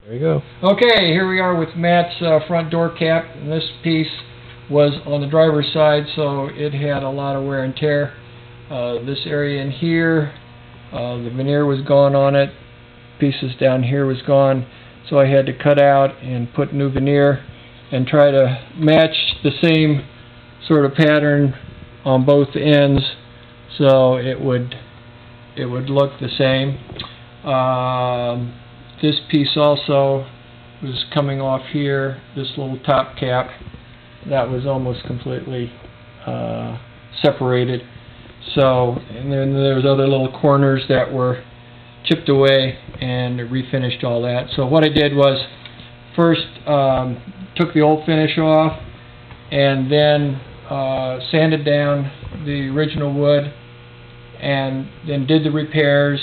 There you go. Okay, here we are with Matt's front door cap, and this piece was on the driver's side, so it had a lot of wear and tear. This area in here, the veneer was gone on it, pieces down here was gone, so I had to cut out and put new veneer and try to match the same sort of pattern on both ends so it would look the same. This piece also was coming off here, this little top cap, that was almost completely separated. So, and then there was other little corners that were chipped away and refinished all that. So what I did was first took the old finish off and then sanded down the original wood and then did the repairs,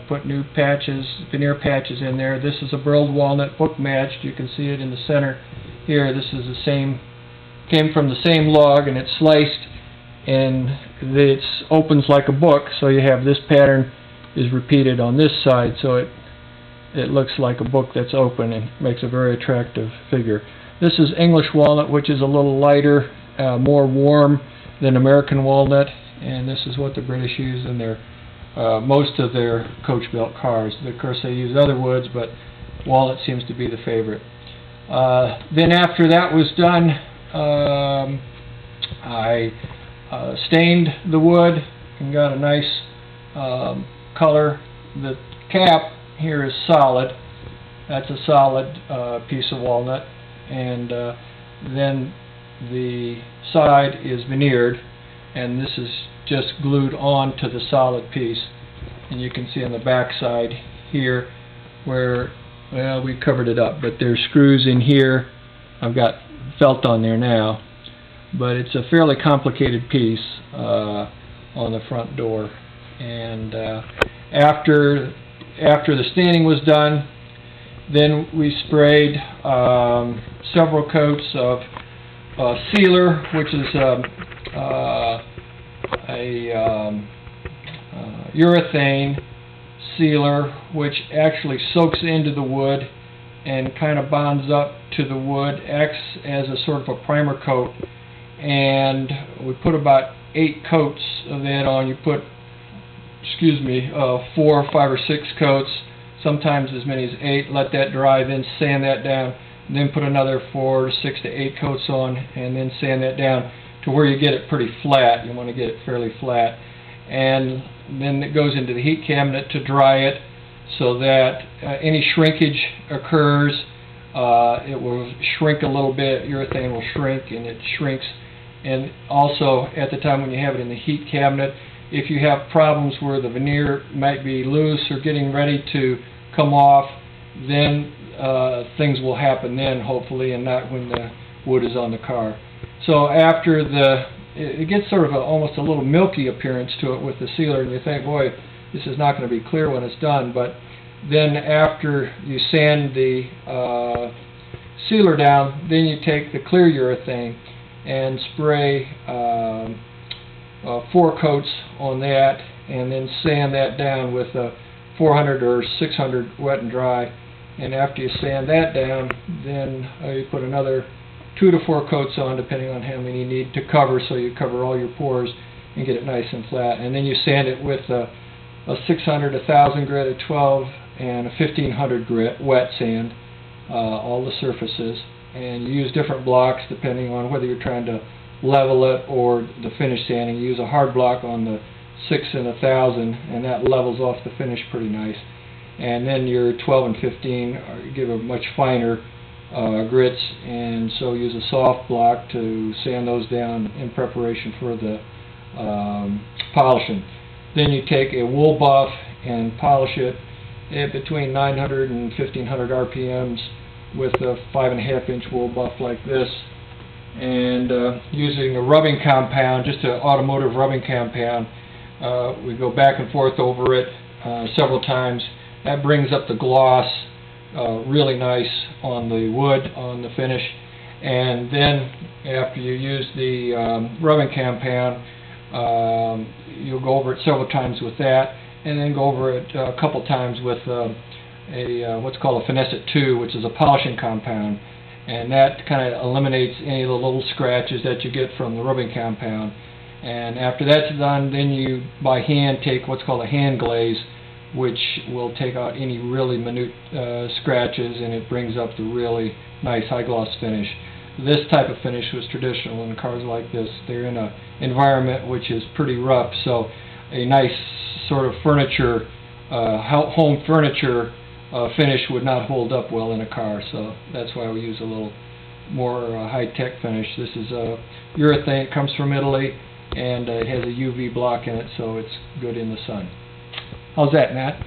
put new patches, veneer patches in there. This is a burled walnut, book matched. You can see it in the center here. This is the same, came from the same log, and it's sliced and it opens like a book, so you have this pattern is repeated on this side, so it looks like a book that's open and makes a very attractive figure. This is English walnut, which is a little lighter, more warm than American walnut, and this is what the British use in their most of their coach belt cars. Of course they use other woods, but walnut seems to be the favorite. Then after that was done, I stained the wood and got a nice color. The cap here is solid. That's a solid piece of walnut, and then the side is veneered, and this is just glued on to the solid piece. And you can see on the back side here where, well, we covered it up, but there's screws in here. I've got felt on there now, but it's a fairly complicated piece on the front door. And after the staining was done, then we sprayed several coats of sealer, which is a urethane sealer, which actually soaks into the wood and kind of bonds up to the wood, acts as a sort of a primer coat. And we put about 8 coats of that on. You put, 4, 5, or 6 coats, sometimes as many as 8. Let that dry, then sand that down, and then put another 4 to 6 to 8 coats on, and then sand that down to where you get it pretty flat. You want to get it fairly flat, and then it goes into the heat cabinet to dry it, so that any shrinkage occurs. It will shrink a little bit. Urethane will shrink, and it shrinks. And also, at the time when you have it in the heat cabinet, if you have problems where the veneer might be loose or getting ready to come off, then things will happen then, hopefully, and not when the wood is on the car. So after it gets sort of almost a little milky appearance to it with the sealer, and you think, boy, this is not going to be clear when it's done. But then after you sand the sealer down, then you take the clear urethane and spray 4 coats on that, and then sand that down with 400 or 600 wet and dry. And after you sand that down, then you put another 2 to 4 coats on, depending on how many you need to cover, so you cover all your pores and get it nice and flat. And then you sand it with a 600, 1000 grit, a 12, and a 1500 grit wet sand, all the surfaces. And you use different blocks depending on whether you're trying to level it or the finish sanding. You use a hard block on the 6 and 1000, and that levels off the finish pretty nice. And then your 12 and 15 give a much finer grits, and so use a soft block to sand those down in preparation for the polishing. Then you take a wool buff and polish it at between 900 and 1500 RPMs with a 5.5 inch wool buff like this, and using a rubbing compound, just an automotive rubbing compound. We go back and forth over it several times. That brings up the gloss really nice on the wood, on the finish. And then after you use the rubbing compound, you'll go over it several times with that, and then go over it a couple times with what's called a Finesse 2, which is a polishing compound, and that kind of eliminates any of the little scratches that you get from the rubbing compound. And after that's done, then you by hand take what's called a hand glaze, which will take out any really minute scratches, and it brings up the really nice high gloss finish. This type of finish was traditional in cars like this. They're in an environment which is pretty rough, so a nice sort of furniture, home furniture finish would not hold up well in a car, so that's why we use a little more high-tech finish. This is urethane. It comes from Italy, and it has a UV block in it, so it's good in the sun. How's that, Matt?